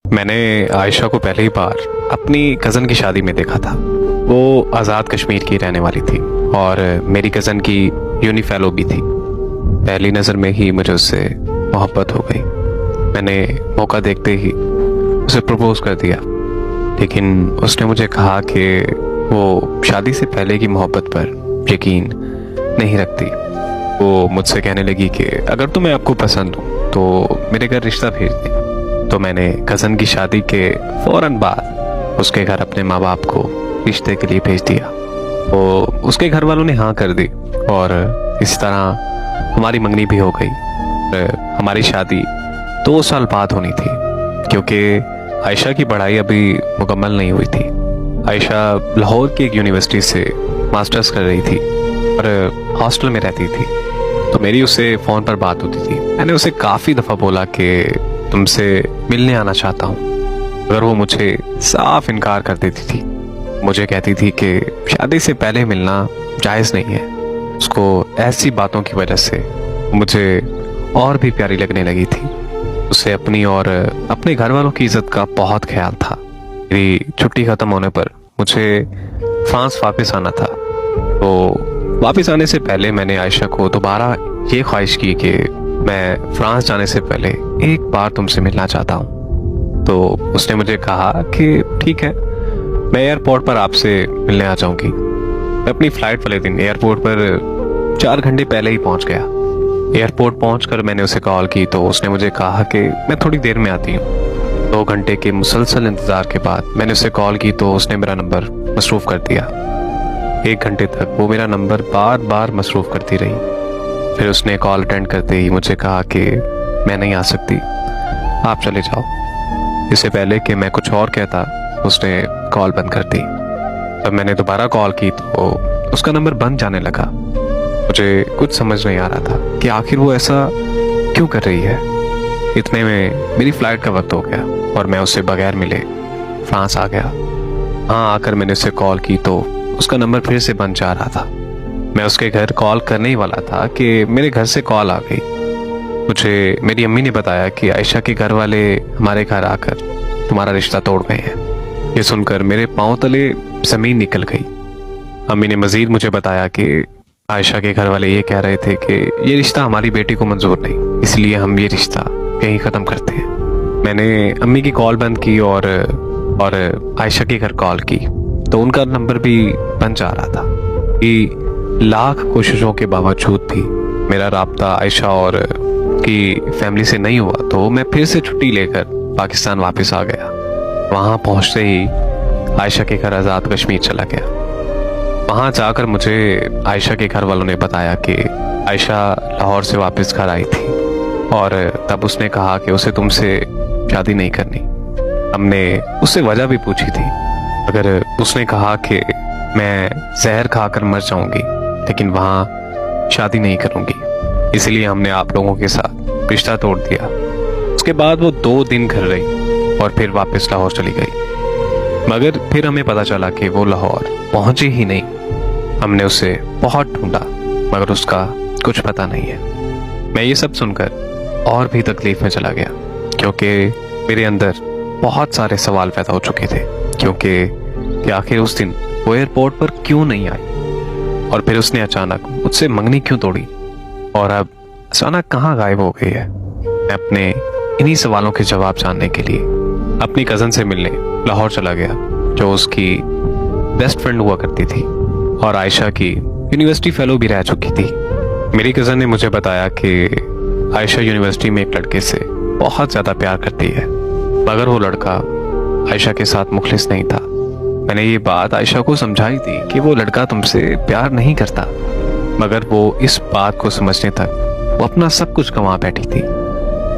मैंने आयशा को पहली बार अपनी कज़न की शादी में देखा था। वो आज़ाद कश्मीर की रहने वाली थी और मेरी कज़न की यूनी फेलो भी थी। पहली नज़र में ही मुझे उससे मोहब्बत हो गई। मैंने मौका देखते ही उसे प्रपोज कर दिया, लेकिन उसने मुझे कहा कि वो शादी से पहले की मोहब्बत पर यकीन नहीं रखती। वो मुझसे कहने लगी कि अगर तुम्हें आपको पसंद हो तो मेरे घर रिश्ता भेज दे। तो मैंने कज़न की शादी के फौरन बाद उसके घर अपने माँ बाप को रिश्ते के लिए भेज दिया। तो उसके घर वालों ने हाँ कर दी और इस तरह हमारी मंगनी भी हो गई। हमारी शादी 2 साल बाद होनी थी, क्योंकि आयशा की पढ़ाई अभी मुकम्मल नहीं हुई थी। आयशा लाहौर की एक यूनिवर्सिटी से मास्टर्स कर रही थी और हॉस्टल में रहती थी। तो मेरी उससे फ़ोन पर बात होती थी। मैंने उसे काफ़ी दफ़ा बोला कि तुमसे मिलने आना चाहता हूँ, मगर वो मुझे साफ इनकार कर देती थी। मुझे कहती थी कि शादी से पहले मिलना जायज़ नहीं है। उसको ऐसी बातों की वजह से मुझे और भी प्यारी लगने लगी थी। उसे अपनी और अपने घर वालों की इज्जत का बहुत ख्याल था। मेरी छुट्टी ख़त्म होने पर मुझे फ्रांस वापस आना था। तो वापस आने से पहले मैंने आयशा को दोबारा ये ख्वाहिश की कि मैं फ्रांस जाने से पहले एक बार तुमसे मिलना चाहता हूँ। तो उसने मुझे कहा कि ठीक है, मैं एयरपोर्ट पर आपसे मिलने आ जाऊंगी। मैं अपनी फ़्लाइट वाले दिन एयरपोर्ट पर 4 घंटे पहले ही पहुंच गया। एयरपोर्ट पहुंचकर मैंने उसे कॉल की तो उसने मुझे कहा कि मैं थोड़ी देर में आती हूँ। 2 घंटे के मुसलसल इंतज़ार के बाद मैंने उसे कॉल की तो उसने मेरा नंबर मसरूफ़ कर दिया। 1 घंटे तक वो मेरा नंबर बार बार मसरूफ़ करती रही। फिर उसने कॉल अटेंड करते ही मुझे कहा कि मैं नहीं आ सकती, आप चले जाओ। इससे पहले कि मैं कुछ और कहता उसने कॉल बंद कर दी। तब मैंने दोबारा कॉल की तो उसका नंबर बंद जाने लगा। मुझे कुछ समझ नहीं आ रहा था कि आखिर वो ऐसा क्यों कर रही है। इतने में मेरी फ़्लाइट का वक्त हो गया और मैं उससे बगैर मिले फ्रांस आ गया। हाँ, आकर मैंने उसे कॉल की तो उसका नंबर फिर से बंद जा रहा था। मैं उसके घर कॉल करने ही वाला था कि मेरे घर से कॉल आ गई। मुझे मेरी अम्मी ने बताया कि आयशा के घर वाले हमारे घर आकर तुम्हारा रिश्ता तोड़ गए हैं। ये सुनकर मेरे पांव तले ज़मीन निकल गई। अम्मी ने मज़ीद मुझे बताया कि आयशा के घर वाले ये कह रहे थे कि ये रिश्ता हमारी बेटी को मंजूर नहीं, इसलिए हम ये रिश्ता यहीं ख़त्म करते हैं। मैंने अम्मी की कॉल बंद की और आयशा के घर कॉल की तो उनका नंबर भी बंद जा रहा था। कि लाख कोशिशों के बावजूद भी मेरा राब्ता आयशा और की फैमिली से नहीं हुआ तो मैं फिर से छुट्टी लेकर पाकिस्तान वापस आ गया। वहाँ पहुँचते ही आयशा के घर आज़ाद कश्मीर चला गया। वहाँ जाकर मुझे आयशा के घर वालों ने बताया कि आयशा लाहौर से वापस घर आई थी और तब उसने कहा कि उसे तुमसे शादी नहीं करनी। हमने उससे वजह भी पूछी थी, मगर उसने कहा कि मैं जहर खाकर मर जाऊंगी लेकिन वहाँ शादी नहीं करूंगी, इसलिए हमने आप लोगों के साथ रिश्ता तोड़ दिया। उसके बाद वो 2 दिन घर रही और फिर वापस लाहौर चली गई। मगर फिर हमें पता चला कि वो लाहौर पहुंची ही नहीं। हमने उसे बहुत ढूंढा मगर उसका कुछ पता नहीं है। मैं ये सब सुनकर और भी तकलीफ में चला गया, क्योंकि मेरे अंदर बहुत सारे सवाल पैदा हो चुके थे। क्योंकि आखिर उस दिन वो एयरपोर्ट पर क्यों नहीं आई और फिर उसने अचानक मुझसे मंगनी क्यों तोड़ी और अब अचानक कहाँ गायब हो गई है। मैं अपने इन्हीं सवालों के जवाब जानने के लिए अपनी कज़न से मिलने लाहौर चला गया, जो उसकी बेस्ट फ्रेंड हुआ करती थी और आयशा की यूनिवर्सिटी फेलो भी रह चुकी थी। मेरी कज़न ने मुझे बताया कि आयशा यूनिवर्सिटी में एक लड़के से बहुत ज़्यादा प्यार करती है, मगर वो लड़का आयशा के साथ मुखलिस नहीं था। मैंने ये बात आयशा को समझाई थी कि वो लड़का तुमसे प्यार नहीं करता, मगर वो इस बात को समझने तक वो अपना सब कुछ गंवा बैठी थी।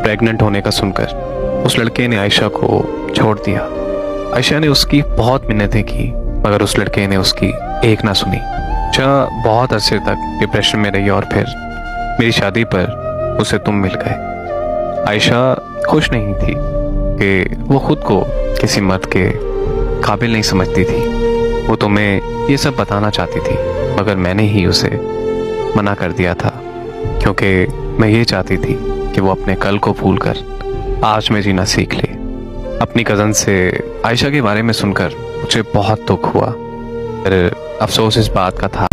प्रेग्नेंट होने का सुनकर उस लड़के ने आयशा को छोड़ दिया। आयशा ने उसकी बहुत मिन्नतें की, मगर उस लड़के ने उसकी एक ना सुनी। आयशा बहुत अरसे तक डिप्रेशन में रही और फिर मेरी शादी पर उसे तुम मिल गए। आयशा खुश नहीं थी कि वो खुद को किसी मर्द के काबिल नहीं समझती थी। वो तुम्हें ये सब बताना चाहती थी, मगर मैंने ही उसे मना कर दिया था, क्योंकि मैं ये चाहती थी कि वो अपने कल को भूलकर आज में जीना सीख ले। अपनी कज़न से आयशा के बारे में सुनकर मुझे बहुत दुख हुआ। फिर अफसोस इस बात का था